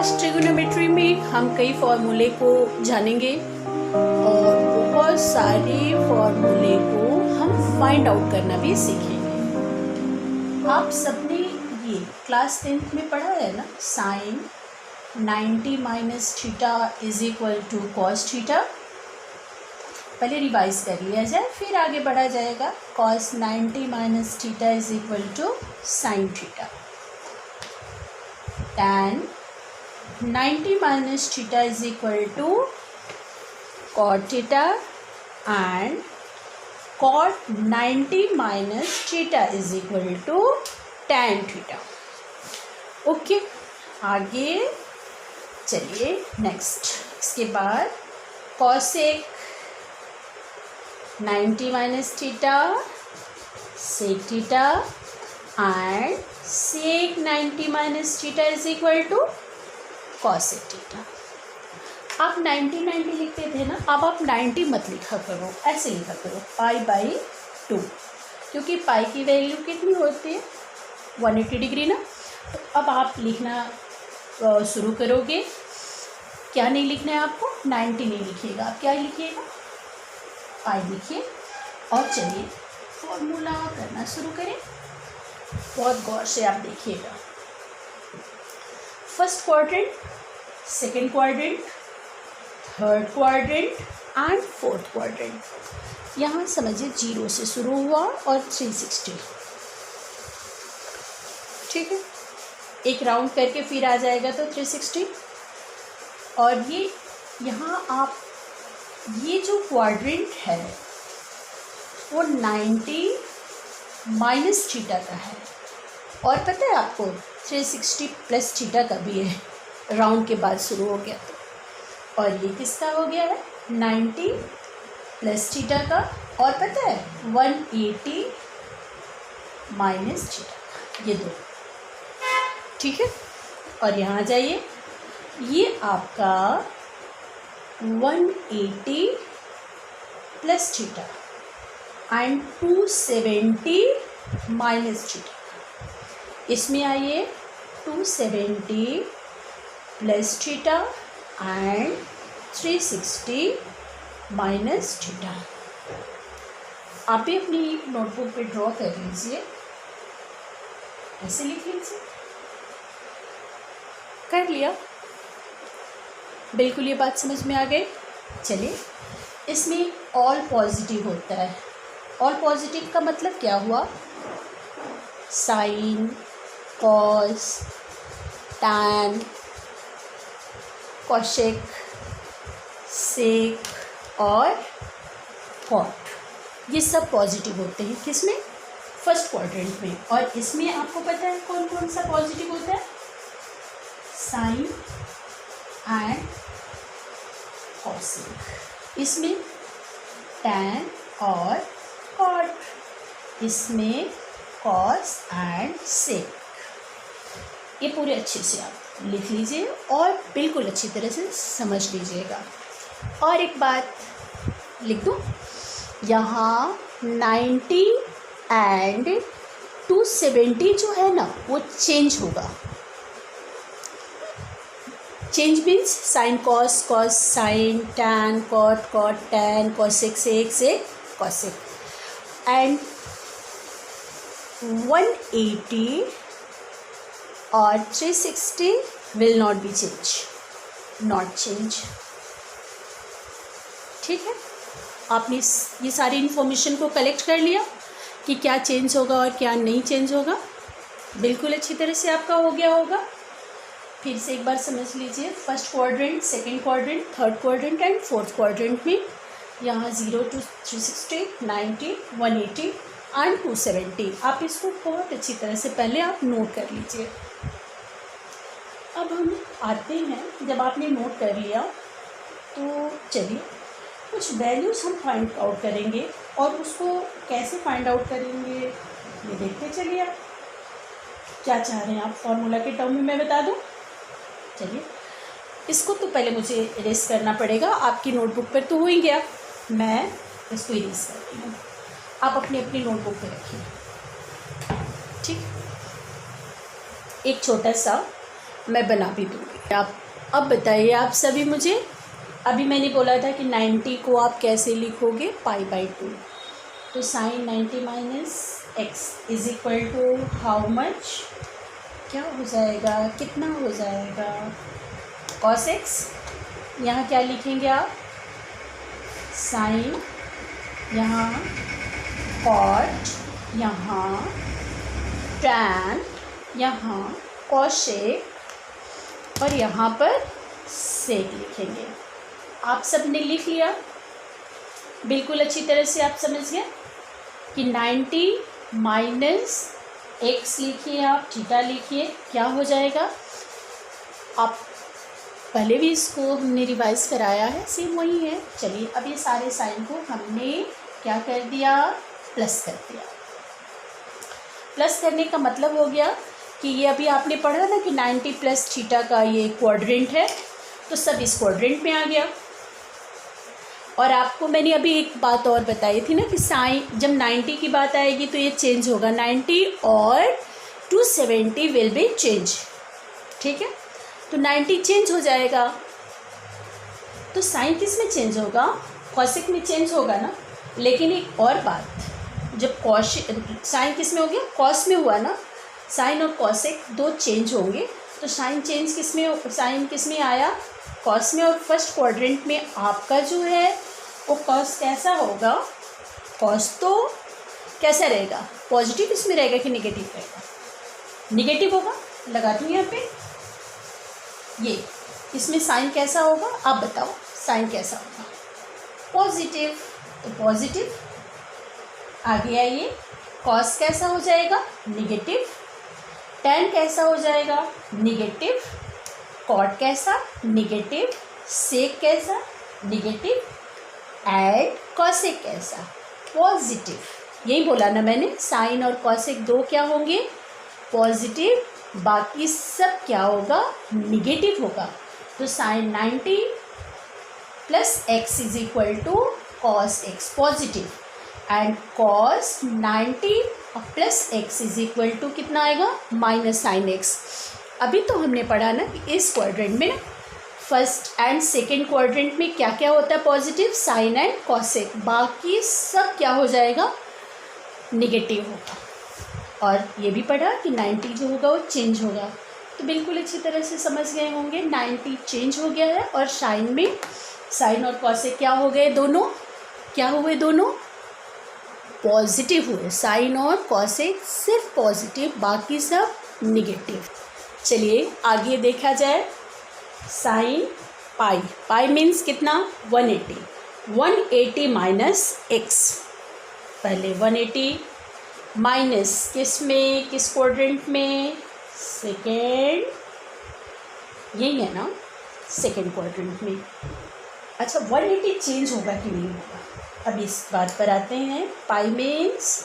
आज ट्रिगोनोमेट्री में हम कई फॉर्मूले को जानेंगे और बहुत सारे फॉर्मूले को हम फाइंड आउट करना भी सीखेंगे। आप सबने ये क्लास 10th में पढ़ा है ना, sine 90 minus theta is equal to cos theta. पहले रिवाइज कर लिया जाए फिर आगे बढ़ा जाएगा। Cos 90 minus theta is equal to sine theta. tan 90 minus theta is equal to cot theta and cot 90 minus theta is equal to tan theta। Okay, आगे चलिए नेक्स्ट। इसके बाद cosec 90 minus theta sec theta and sec 90 minus theta is equal to cosec theta. आप 90 लिखते थे ना, अब आप 90 मत लिखा करो, ऐसे लिखा करो π/2, क्योंकि पाई की वैल्यू कितनी होती है 180 डिग्री ना। तो अब आप लिखना शुरू करोगे। क्या नहीं लिखना है आपको, 90 नहीं लिखिएगा, आप क्या लिखिएगा पाई लिखिए। और चलिए फॉर्मूला करना शुरू करें। बहुत गौर से आप देखिएगा। First quadrant, second quadrant, third quadrant and fourth quadrant. यहाँ समझिए 0 से शुरू हुआ और 360, ठीक है। एक राउंड करके फिर आ जाएगा तो 360। और ये यहाँ आप ये जो क्वाड्रेंट है वो 90 माइनस थीटा का है। और पता है आपको 360 प्लस थीटा का भी है, राउंड के बाद शुरू हो गया तो। और ये किसका हो गया है 90 प्लस थीटा का। और पता है 180 माइनस थीटा, ये दो, ठीक है। और यहाँ आ जाइए, ये आपका 180 plus theta and 270 minus theta. इसमें आइए 270 plus theta and 360 minus theta. आप भी अपनी नोटबुक पे ड्रॉ कर लीजिए, ऐसे लिख लीजिए। कर लिया, बिल्कुल ये बात समझ में आ गई। चलिए, इसमें ऑल पॉजिटिव होता है। ऑल पॉजिटिव का मतलब क्या हुआ, साइन, कॉस, टैन, कॉशेक, सेक और कॉट, ये सब पॉजिटिव होते हैं। किसमें, फर्स्ट क्वाड्रेंट में। और इसमें आपको पता है कौन कौन सा पॉजिटिव होता है, साइन एंड कॉसेक। इसमें टैन और कॉट, इसमें कॉस एंड सेक। ये पूरे अच्छे से आप लिख लीजिए और बिल्कुल अच्छी तरह से समझ लीजिएगा। और एक बात लिख दूँ, यहाँ 90 एंड 270 जो है ना वो चेंज होगा। Change means sine cos, cos sine, tan cot, cot tan, cosec sec, sec cosec. And 180 और 360 will not be change, not change, ठीक है। आपने ये सारी इन्फॉर्मेशन को कलेक्ट कर लिया कि क्या चेंज होगा और क्या नहीं चेंज होगा। बिल्कुल अच्छी तरह से आपका हो गया होगा। फिर से एक बार समझ लीजिए, first quadrant, second quadrant, third quadrant and fourth quadrant में यहाँ 0 to 360, 90, 180 एंड 270। आप इसको बहुत अच्छी तरह से पहले आप नोट कर लीजिए। अब हम आते हैं, जब आपने नोट कर लिया तो चलिए कुछ वैल्यूज़ हम फाइंड आउट करेंगे। और उसको कैसे फाइंड आउट करेंगे ये देखते चलिए। आप क्या चाह रहे हैं, आप फॉर्मूला के टर्म में मैं बता दूं। चलिए, इसको तो पहले मुझे इरेज करना पड़ेगा। आपकी नोटबुक पर तो हो ही गया, मैं इसको इरेज करती हूँ। आप अपनी अपनी नोटबुक पे रखिए, ठीक। एक छोटा सा मैं बना भी दूँगी। आप अब बताइए आप सभी मुझे, अभी मैंने बोला था कि 90 को आप कैसे लिखोगे, π/2। तो sine 90 minus x is equal to how much, क्या हो जाएगा, कितना हो जाएगा, cos x। यहाँ क्या लिखेंगे आप, साइन, यहाँ कॉट, यहाँ टैन, यहाँ कॉशेक और यहाँ पर सेक लिखेंगे। आप सब ने लिख लिया, बिल्कुल अच्छी तरह से आप समझ गए कि 90 माइनस एक्स लिखिए, आप थीटा लिखिए, क्या हो जाएगा। आप पहले भी इसको हमने रिवाइज कराया है, सेम वही है। चलिए अब ये सारे साइन को हमने क्या कर दिया, प्लस कर दिया। प्लस करने का मतलब हो गया कि ये अभी आपने पढ़ा ना कि 90 प्लस थीटा का ये क्वाड्रेंट है, तो सब इस क्वाड्रेंट में आ गया। और आपको मैंने अभी एक बात और बताई थी ना कि साइन जब 90 की बात आएगी तो ये चेंज होगा, 90 और 270 विल बी चेंज, ठीक है। तो 90 चेंज हो जाएगा, तो साइन किस में चेंज होगा, कॉसेक में चेंज होगा ना। लेकिन एक और बात, जब साइन किस में हो गया, कॉस में हुआ ना, साइन और कॉसेक दो चेंज होंगे। तो साइन चेंज किस में, साइन किस में आया, कॉस में। और फर्स्ट क्वाड्रेंट में आपका जो है वो कॉस कैसा होगा, कॉस तो कैसा रहेगा, पॉजिटिव इसमें रहेगा कि नेगेटिव रहेगा, नेगेटिव होगा। लगा दूँ यहाँ पे, ये इसमें साइन कैसा होगा, आप बताओ साइन कैसा होगा, पॉजिटिव। तो पॉजिटिव आगे आइए, कॉस कैसा हो जाएगा, नेगेटिव। टैन कैसा हो जाएगा, नेगेटिव। कॉट कैसा, नेगेटिव। सेक कैसा, नेगेटिव। एंड कॉसेक कैसा, पॉजिटिव। यही बोला ना मैंने, साइन और कॉसेक दो क्या होंगे, पॉजिटिव, बाकी सब क्या होगा, नेगेटिव होगा। तो sine 90 plus x is equal to cos x, positive. And cos 90 plus x is equal to कितना आएगा, माइनस साइन एक्स। अभी तो हमने पढ़ा ना कि इस क्वाड्रेंट में, फर्स्ट एंड सेकेंड क्वाड्रेंट में क्या क्या होता है, पॉजिटिव, साइन एंड कॉसेक, बाकी सब क्या हो जाएगा, निगेटिव होगा। और ये भी पढ़ा कि 90 जो होगा वो चेंज होगा। तो बिल्कुल अच्छी तरह से समझ गए होंगे, 90 चेंज हो गया है। और साइन में, साइन और कॉसेक क्या हो गए, दोनों क्या हुए, दोनों पॉजिटिव हुए। साइन और कॉसेक सिर्फ पॉजिटिव, बाकी सब निगेटिव। चलिए आगे देखा जाए, साइन पाई, पाई मीन्स कितना, 180। 180 माइनस एक्स, पहले 180 माइनस किस में, किस क्वाड्रेंट में, सेकेंड, यही है ना, सेकेंड क्वाड्रेंट में। अच्छा 180 चेंज होगा कि नहीं होगा, अब इस बात पर आते हैं। पाई मीन्स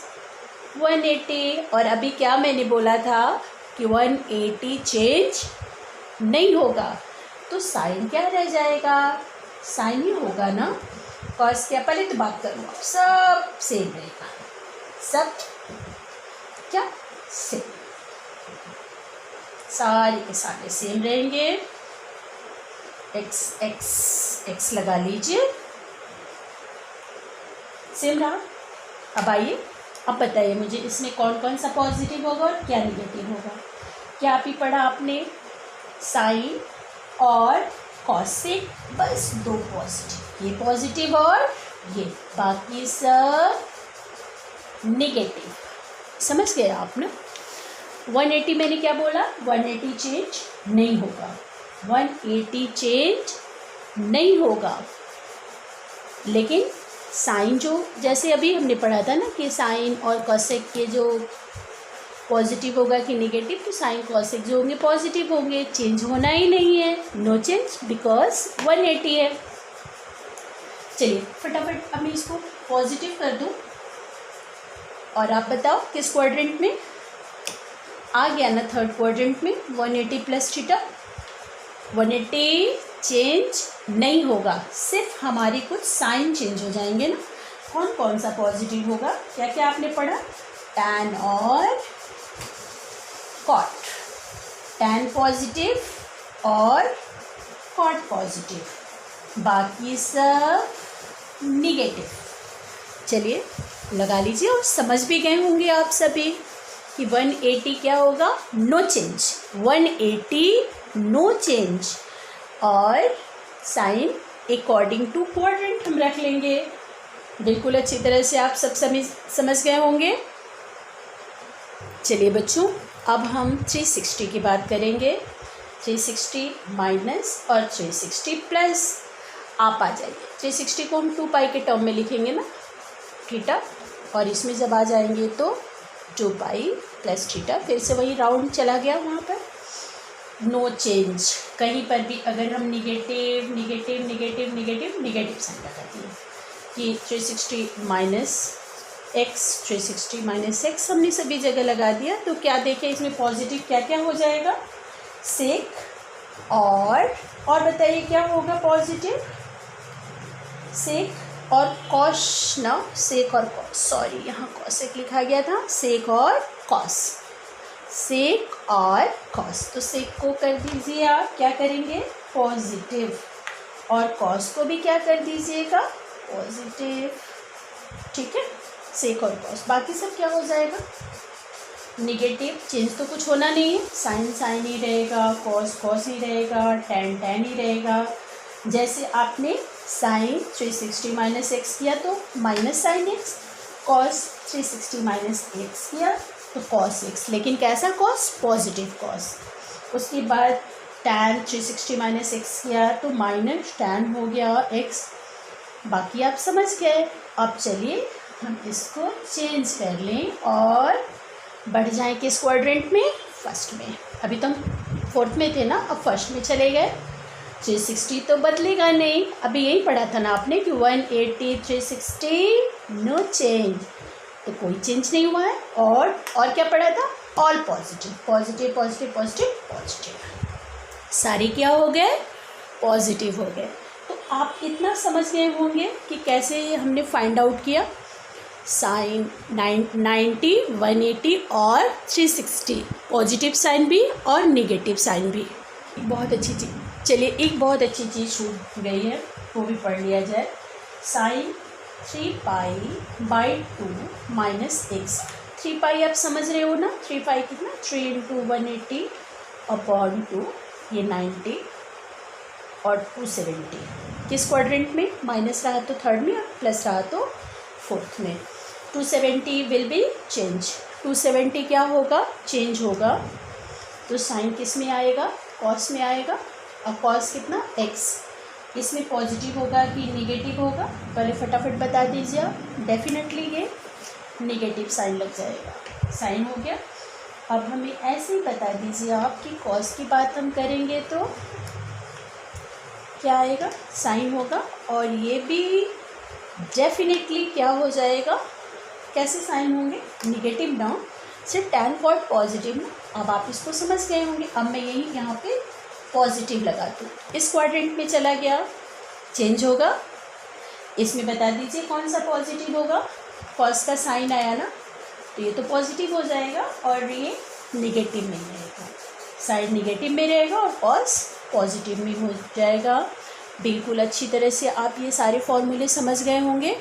180, और अभी क्या मैंने बोला था कि 180 चेंज नहीं होगा, तो साइन क्या रह जाएगा, साइन ही होगा ना। कॉस क्या, पहले तो बात करूँ, सब सेम रहेगा, सब क्या सेम, सारे के सारे सेम रहेंगे। एक्स एक्स एक्स लगा लीजिए, सेम रहा। अब आइए, अब बताइए मुझे इसमें कौन कौन सा पॉजिटिव होगा और क्या निगेटिव होगा। क्या आप ही पढ़ा आपने, साइन और कॉसेक, बस दो पॉजिटिव, ये पॉजिटिव और ये, बाकी सब निगेटिव। समझ गए आप ना। 180 मैंने क्या बोला, 180 चेंज नहीं होगा, 180 चेंज नहीं होगा। लेकिन साइन जो, जैसे अभी हमने पढ़ा था ना कि साइन और कॉसेक के जो पॉजिटिव होगा कि नेगेटिव, तो साइन कॉसेक जो होंगे पॉजिटिव होंगे, चेंज होना ही नहीं है, नो चेंज, बिकॉज 180 है। चलिए फटाफट अब मैं इसको पॉजिटिव कर दूं, और आप बताओ किस क्वाड्रेंट में आ गया ना, थर्ड क्वाड्रेंट में। 180 प्लस थीटा, 180 चेंज नहीं होगा, सिर्फ हमारी कुछ साइन चेंज हो जाएंगे ना। कौन कौन सा पॉजिटिव होगा, क्या क्या आपने पढ़ा, टैन और कॉट, टैन पॉजिटिव और कॉट पॉजिटिव, बाकी सब निगेटिव। चलिए लगा लीजिए और समझ भी गए होंगे आप सभी कि 180 क्या होगा, नो चेंज, 180 नो चेंज। और साइन अकॉर्डिंग टू क्वाड्रेंट हम रख लेंगे। बिल्कुल अच्छी तरह से आप सब समझ गए होंगे। चलिए बच्चों अब हम 360 की बात करेंगे। 360 माइनस और 360 प्लस, आप आ जाइए। 360 को हम 2 पाई के टर्म में लिखेंगे ना, थीटा, और इसमें जब आ जाएंगे तो 2 पाई प्लस थीटा। फिर से वही राउंड चला गया, वहाँ पर नो चेंज। कहीं पर भी अगर हम negative negative negative negative negative sine लगा दिए कि 360 माइनस एक्स, 360 माइनस एक्स हमने सभी जगह लगा दिया, तो क्या देखें इसमें पॉजिटिव क्या क्या हो जाएगा, सेक और बताइए क्या होगा पॉजिटिव, सेक और कॉस ना, सेक और कॉस, सॉरी यहाँ कॉसेक लिखा गया था, सेक और कॉस, सेक और कॉस। तो सेक को कर दीजिए आप, क्या करेंगे पॉजिटिव, और कॉस को भी क्या कर दीजिएगा पॉजिटिव, ठीक है, सेक और कॉस। बाकी सब क्या हो जाएगा निगेटिव, चेंज तो कुछ होना नहीं है, साइन साइन ही रहेगा, कॉस कॉस ही रहेगा, टैन टैन ही रहेगा। जैसे आपने साइन 360 माइनस एक्स किया तो minus sign x, cos 360 minus x किया तो कॉस एक्स, लेकिन कैसा कॉस, पॉजिटिव कॉस। उसके बाद टैन 360 माइनस एक्स किया तो माइनस टैन हो गया एक्स। बाकी आप समझ गए। अब चलिए हम इसको चेंज कर लें और बढ़ जाएं किस क्वाड्रेंट में, फर्स्ट में। अभी तो हम फोर्थ में थे ना, अब फर्स्ट में चले गए। 360 तो बदलेगा नहीं, अभी यही पढ़ा था ना आपने कि 180 360 नो चेंज, तो कोई चेंज नहीं हुआ है। और क्या पढ़ा था, all positive positive positive positive positive, सारे क्या हो गए पॉजिटिव हो गए। तो आप इतना समझ गए होंगे कि कैसे हमने फाइंड आउट किया साइन 90 180 और 360, पॉजिटिव साइन भी और नेगेटिव साइन भी। बहुत अच्छी चीज़, चलिए एक बहुत अच्छी चीज़ छूट गई है, वो भी पढ़ लिया जाए। साइन 3 पाई/2 माइनस एक्स। 3 पाई आप समझ रहे हो ना, 3 पाई कितना, 3 × 180 अपॉन 2, ये 90 और 270। किस क्वाड्रेंट में, माइनस रहा तो थर्ड में और प्लस रहा तो फोर्थ में। 270 विल बी चेंज, 270 क्या होगा चेंज होगा, तो साइन किस में आएगा, कॉस में आएगा। और कॉस कितना एक्स, इसमें पॉजिटिव होगा कि निगेटिव होगा, पहले फटाफट बता दीजिए आप। डेफिनेटली ये निगेटिव साइन लग जाएगा, साइन हो गया। अब हमें ऐसे ही बता दीजिए आप कि कॉस की बात हम करेंगे तो क्या आएगा, साइन होगा, और ये भी डेफिनेटली क्या हो जाएगा, कैसे साइन होंगे निगेटिव ना, सिर्फ टैन कॉट पॉजिटिव ना। अब आप इसको समझ गए होंगे। अब मैं यही यहाँ पे पॉजिटिव लगा दूँ, इस क्वाड्रेंट में चला गया, चेंज होगा। इसमें बता दीजिए कौन सा पॉजिटिव होगा, कॉस का साइन आया ना, तो ये तो पॉजिटिव हो जाएगा, और ये निगेटिव में रहेगा, साइन निगेटिव में रहेगा और कॉस पॉजिटिव में हो जाएगा। बिल्कुल अच्छी तरह से आप ये सारे फॉर्मूले समझ गए होंगे।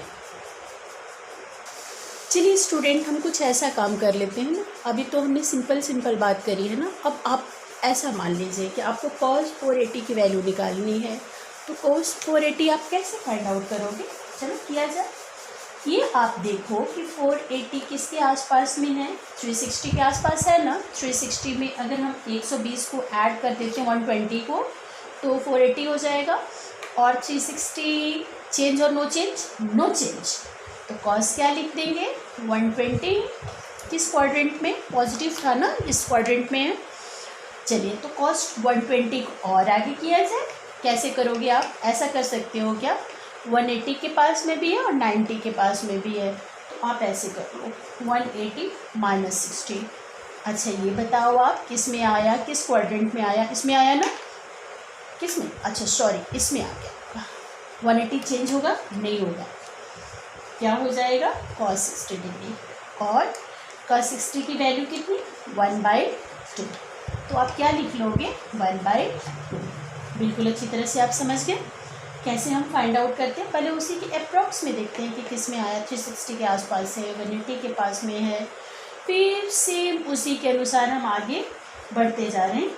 चलिए स्टूडेंट, हम कुछ ऐसा काम कर लेते हैं ना। अभी तो हमने सिंपल बात करी है ना, अब आप ऐसा मान लीजिए कि आपको cos 480 की वैल्यू निकालनी है, तो cos 480 आप कैसे फाइंड आउट करोगे, चलो किया जाए। ये आप देखो कि 480 किसके आसपास में है, 360 के आसपास है ना। 360 में अगर हम 120 को ऐड कर देते हैं 120 को, तो 480 हो जाएगा। और 360 चेंज और नो चेंज, नो चेंज, तो कॉस क्या लिख देंगे 120। किस क्वाड्रेंट में, पॉजिटिव था ना, इस क्वाड्रेंट में है। चलिए तो कॉस 120 को और आगे किया जाए, कैसे करोगे आप, ऐसा कर सकते हो क्या, 180 के पास में भी है और 90 के पास में भी है, तो आप ऐसे कर लो 180 माइनस 60। अच्छा ये बताओ आप किस में आया, किस क्वाड्रेंट में आया, इसमें आया ना, किस में, अच्छा सॉरी इसमें आ गया। 180 चेंज होगा, नहीं होगा, क्या हो जाएगा cos 60 डिग्री। और cos 60 की वैल्यू कितनी, 1/2। तो आप क्या लिख लोगे 1/2। बिल्कुल अच्छी तरह से आप समझ गए कैसे हम फाइंड आउट करते हैं। पहले उसी के अप्रॉक्स में देखते हैं कि किस में आया, 360 के आसपास है, 180 के पास में है। फिर सेम उसी के अनुसार हम आगे बढ़ते जा रहे हैं।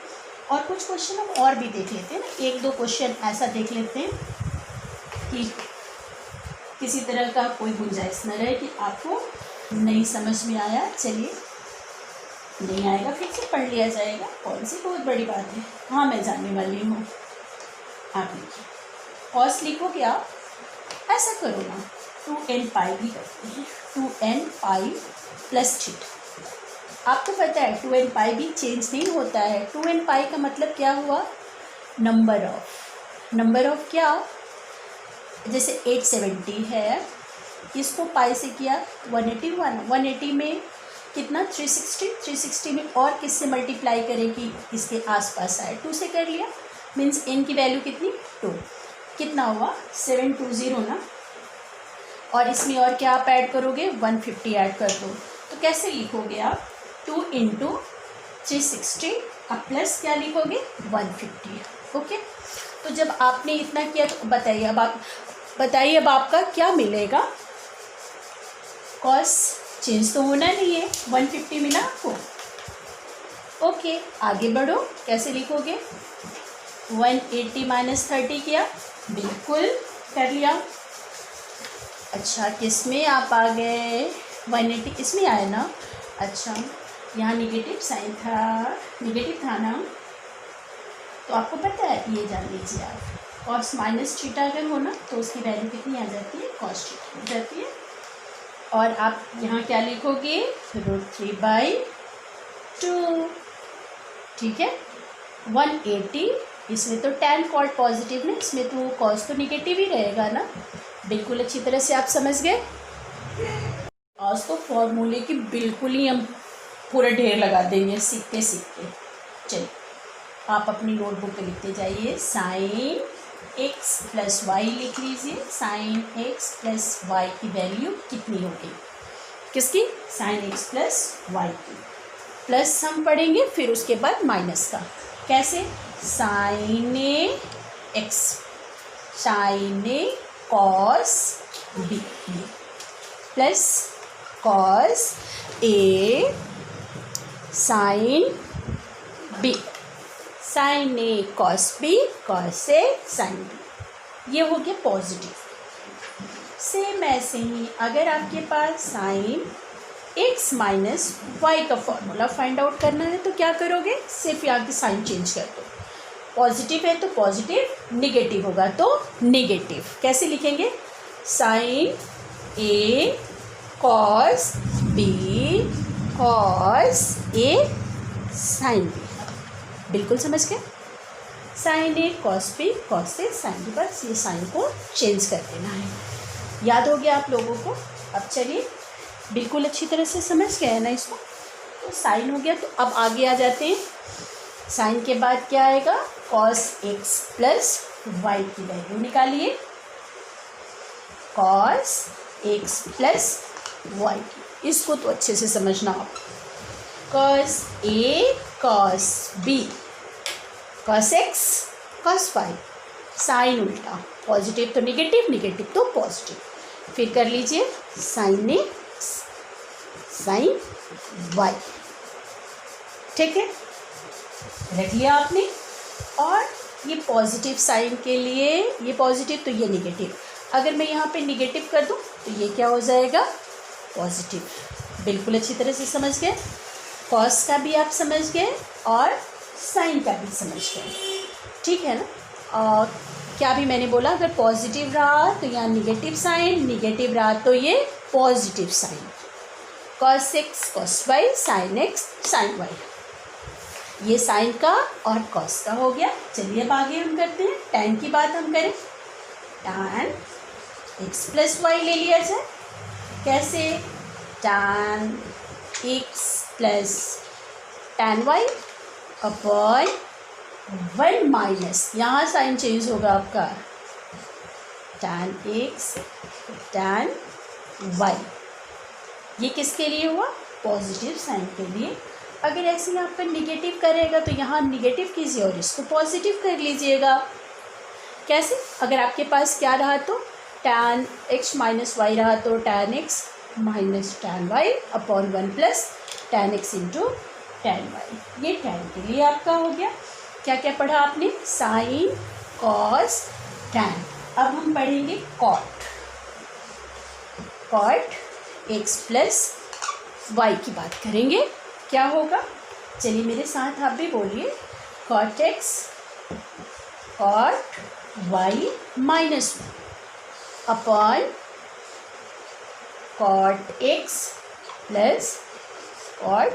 और कुछ क्वेश्चन हम और भी देख लेते हैं ना, 1-2 क्वेश्चन ऐसा देख लेते हैं कि किसी तरह का कोई गुंजाइश न रहे कि आपको नहीं समझ में आया। चलिए, नहीं आएगा फिर से पढ़ लिया जाएगा, कौन सी बहुत बड़ी बात है। हाँ, मैं जानने वाली हूँ। आप लिखिए, कॉस लिखोगे आप, ऐसा करो ना 2n पाई भी करते हैं, 2n पाई प्लस थीटा। आपको पता है 2n पाई भी चेंज नहीं होता है। 2n पाई का मतलब क्या हुआ, नंबर ऑफ क्या, जैसे 870 है, इसको पाई से किया 181, 180 में कितना 360 में और किससे मल्टीप्लाई करें कि इसके आसपास आए, 2 से कर लिया। मीन्स n की वैल्यू कितनी 2, कितना हुआ 720 ना। और इसमें और क्या आप ऐड करोगे 150 ऐड कर दो। तो कैसे लिखोगे आप 2 × 360 अब प्लस क्या लिखोगे 150। ओके, तो जब आपने इतना किया तो बताइए अब आपका क्या मिलेगा। कॉस चेंज तो होना नहीं है, 150 मिला आपको। ओके, आगे बढ़ो, कैसे लिखोगे 180 - 30 किया, बिल्कुल कर लिया। अच्छा, किस में आप आ गए 180 इसमें आए ना। अच्छा, यहाँ निगेटिव साइन था, निगेटिव था ना, तो आपको पता है, ये जान लीजिए आप कॉस माइनस थीटा अगर हो ना तो उसकी वैल्यू कितनी आ जाती है, कॉस थीटा हो जाती है। और आप यहाँ क्या लिखोगे √3/2। ठीक है, 180, इसमें तो tan कॉट पॉजिटिव ना, इसमें तो कॉस तो निगेटिव ही रहेगा ना। बिल्कुल अच्छी तरह से आप समझ गए। आज तो फॉर्मूले की बिल्कुल ही हम पूरा ढेर लगा देंगे सीखते सीखते। चलिए, आप अपनी नोटबुक पे लिखते जाइए, sin x + y लिख लीजिए। sin x + y की वैल्यू कितनी होगी, किसकी, sin x + y की। प्लस हम पढ़ेंगे, फिर उसके बाद माइनस का। कैसे, sin cos b plus cos a sin b, sin a cos b, cos a sin b। ये हो गया पॉजिटिव। सेम ऐसे ही अगर आपके पास sin x - y का फॉर्मूला फाइंड आउट करना है तो क्या करोगे, सिर्फ यहाँ की साइन चेंज कर दो। पॉजिटिव है तो पॉजिटिव, निगेटिव होगा तो निगेटिव। कैसे लिखेंगे, sin a cos b cos a sin b। बिल्कुल समझ गए, sin a cos b cos a sin b, बस ये साइन को चेंज कर देना है। याद हो गया आप लोगों को। अब चलिए, बिल्कुल अच्छी तरह से समझ गए हैं ना इसको। तो साइन हो गया, तो अब आगे आ जाते हैं। साइन के बाद क्या आएगा, cos x + y की वैल्यू निकालिए, cos x + y की। इसको तो अच्छे से समझना आप। cos a cos b cos x cos y, sine उल्टा, पॉजिटिव तो निगेटिव, निगेटिव तो पॉजिटिव। फिर कर लीजिए sin x sin y। ठीक है, रख लिया आपने। और ये पॉजिटिव साइन के लिए, ये पॉजिटिव तो ये निगेटिव। अगर मैं यहाँ पे निगेटिव कर दूँ तो ये क्या हो जाएगा, पॉजिटिव। बिल्कुल अच्छी तरह से समझ गए, कॉस का भी आप समझ गए और साइन का भी समझ गए। ठीक है ना। और क्या भी मैंने बोला, अगर पॉजिटिव रहा तो यहाँ निगेटिव साइन, निगेटिव रहा तो ये positive sine. cos x cos y sin x sin y, ये साइन का और कॉस का हो गया। चलिए अब आगे हम करते हैं, tan की बात हम करें। tan x + y ले लिया जाए। कैसे, tan x + tan y upon 1 minus, यहाँ साइन चेंज होगा आपका, tan x tan y। ये किसके लिए हुआ, पॉजिटिव साइन के लिए। अगर ऐसे यहाँ पर निगेटिव करेगा तो यहाँ निगेटिव कीजिए और इसको पॉजिटिव कर लीजिएगा। कैसे? अगर आपके पास क्या रहा तो tan x माइनस वाई रहा तो tan x minus tan y upon 1 plus tan x into tan y। ये tan के लिए आपका हो गया। क्या क्या पढ़ा आपने? Sine, cos, tan। अब हम पढ़ेंगे cot. Cot x plus y की बात करेंगे। क्या होगा? चलिए मेरे साथ आप भी बोलिए। Cot x cot y minus upon cot x plus cot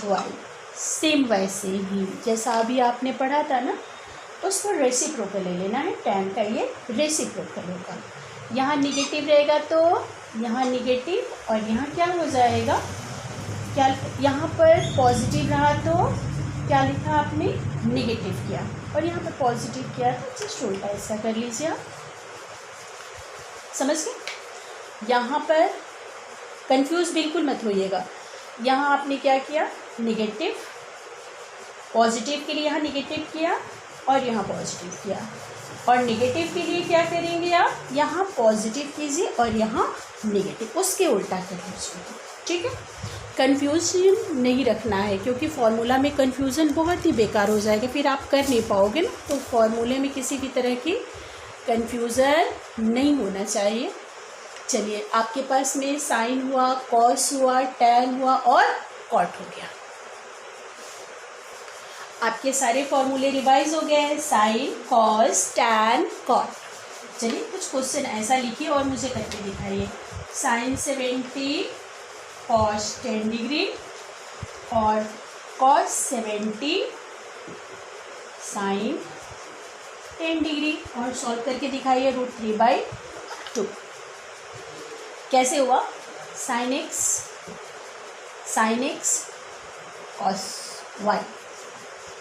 y. Same वैसे ही जैसा अभी आपने पढ़ा था ना, उसको रेसिप्रोकल ले लेना है। tan का ये रेसिप्रोकल होगा। यहाँ निगेटिव रहेगा तो यहाँ निगेटिव और यहाँ क्या हो जाएगा? क्या यहाँ पर पॉजिटिव रहा तो क्या लिखा आपने? निगेटिव किया। और यहाँ पर पॉजिटिव किया तो जस्ट उल्टा ऐसा कर लीजिए आप। समझ गए? यहाँ पर कंफ्यूज बिल्कुल मत होइएगा। यहाँ आपने क्या किया? निगेटिव, पॉजिटिव के लिए यहाँ निगेटिव किया और यहाँ पॉजिटिव किया। और निगेटिव के लिए क्या करेंगे आप? यहाँ पॉजिटिव कीजिए और यहाँ निगेटिव, उसके उल्टा कर लीजिए। ठीक है? कन्फ्यूजन नहीं रखना है, क्योंकि फार्मूला में कन्फ्यूज़न बहुत ही बेकार हो जाएगा, फिर आप कर नहीं पाओगे ना। तो फार्मूले में किसी भी तरह की कन्फ्यूज़न नहीं होना चाहिए। चलिए, आपके पास में साइन हुआ, कॉस हुआ, टैन हुआ और कॉट हो गया। आपके सारे फॉर्मूले रिवाइज हो गए हैं। Sine, cos, tan, cot. चलिए कुछ क्वेश्चन ऐसा लिखिए और मुझे करके दिखाइए। साइन 70 कॉस 10 डिग्री और कॉस 70 साइन 10 डिग्री, और सॉल्व करके दिखाइए। √3/2 कैसे हुआ? Sine x cos y,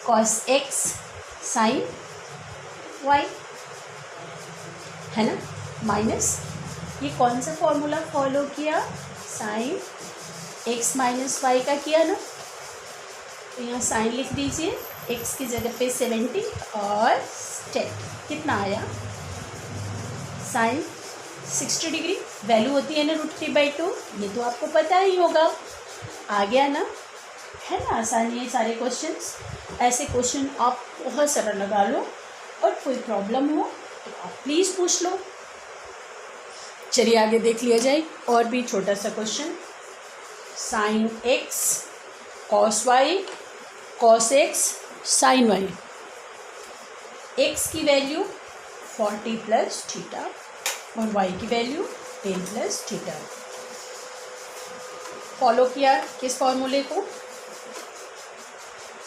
cos x sine y, है ना? माइनस ये कौन सा फॉर्मूला फॉलो किया? साइन एक्स माइनस वाई का किया ना। तो यहाँ साइन लिख दीजिए, एक्स की जगह पे 70 और 10 कितना आया? Sign 60 degree. वैल्यू होती है ना √3/2, ये तो आपको पता ही होगा। आ गया ना? है ना आसानी है सारे क्वेश्चंस। ऐसे क्वेश्चन आप बहुत सारा लगा लो और कोई प्रॉब्लम हो तो आप प्लीज़ पूछ लो। चलिए आगे देख लिया जाए और भी छोटा सा question. Sine x cos y cos x sine y. X की वैल्यू 40 प्लस थीटा और वाई की वैल्यू 10 प्लस थीटा। फॉलो किया किस फॉर्मूले को?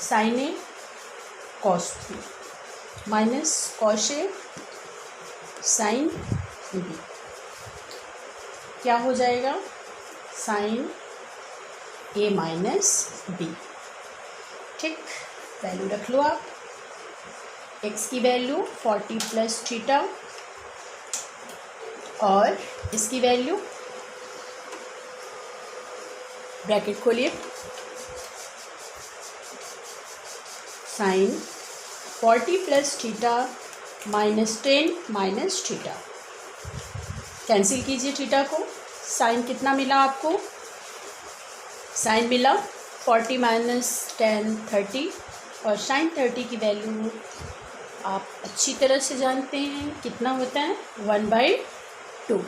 Sine A cos B minus cos A sine B. क्या हो जाएगा? Sine A minus B. ठीक, वैल्यू रख लो आप। एक्स की वैल्यू 40 प्लस थीटा और इसकी वैल्यू, ब्रैकेट खोलिए, sine 40 plus theta minus 10 minus theta. Cancel कीजिए थीटा को। साइन कितना मिला आपको? साइन मिला 40 माइनस 10 30 और साइन 30 की वैल्यू आप अच्छी तरह से जानते हैं कितना होता है? 1/2।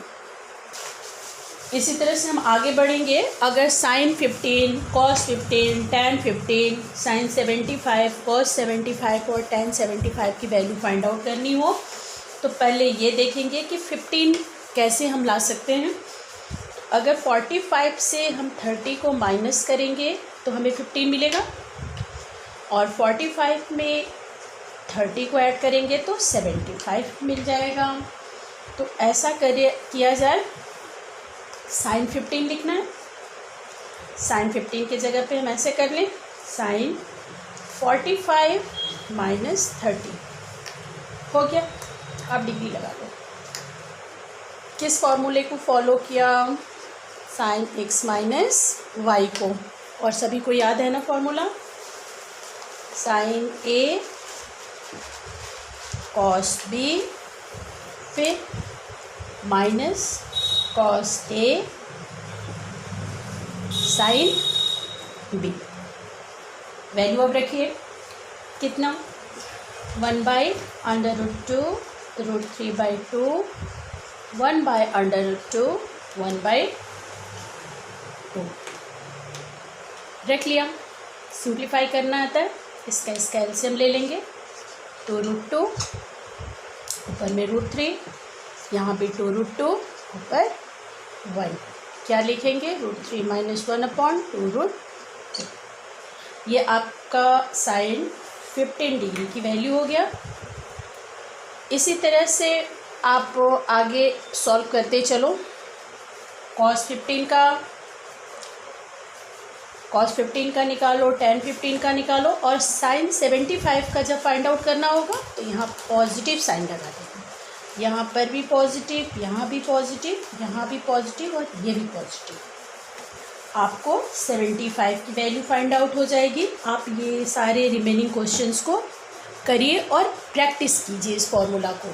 इसी तरह से हम आगे बढ़ेंगे। अगर sine 15 cos 15 tan 15 sine 75 cos 75 और टैन 75 की वैल्यू फाइंड आउट करनी हो तो पहले ये देखेंगे कि 15 कैसे हम ला सकते हैं। अगर 45 से हम 30 को माइनस करेंगे तो हमें 15 मिलेगा और 45 में 30 को ऐड करेंगे तो 75 मिल जाएगा। तो ऐसा किया जाए, साइन 15 लिखना है। साइन 15 की जगह पे हम ऐसे कर लें, साइन 45 माइनस 30 हो गया। अब डिग्री लगा लो। किस फॉर्मूले को फॉलो किया? साइन एक्स माइनस वाई को। और सभी को याद है ना formula, sign A cos B फिर minus cos A sine B. Value अब रखिए कितना, 1/√2 √3/2 1/√2 1/2 रख लिया। सिंप्लीफाई करना आता है, इसका एलसीएम ले लेंगे, 2√2 ऊपर में √3, यहाँ पे 2√2 ऊपर 1, क्या लिखेंगे, √3 - 1/2√2। ये आपका साइन 15 डिग्री की वैल्यू हो गया। इसी तरह से आप आगे सॉल्व करते चलो। cos 15 का निकालो, tan 15 का निकालो, और साइन 75 का जब फाइंड आउट करना होगा तो यहाँ पॉजिटिव साइन लगा देना, यहाँ पर भी पॉजिटिव, यहाँ भी पॉजिटिव, यहाँ भी पॉजिटिव और ये भी पॉजिटिव। आपको 75 की वैल्यू फाइंड आउट हो जाएगी। आप ये सारे रिमेनिंग क्वेश्चंस को करिए और प्रैक्टिस कीजिए इस फॉर्मूला को।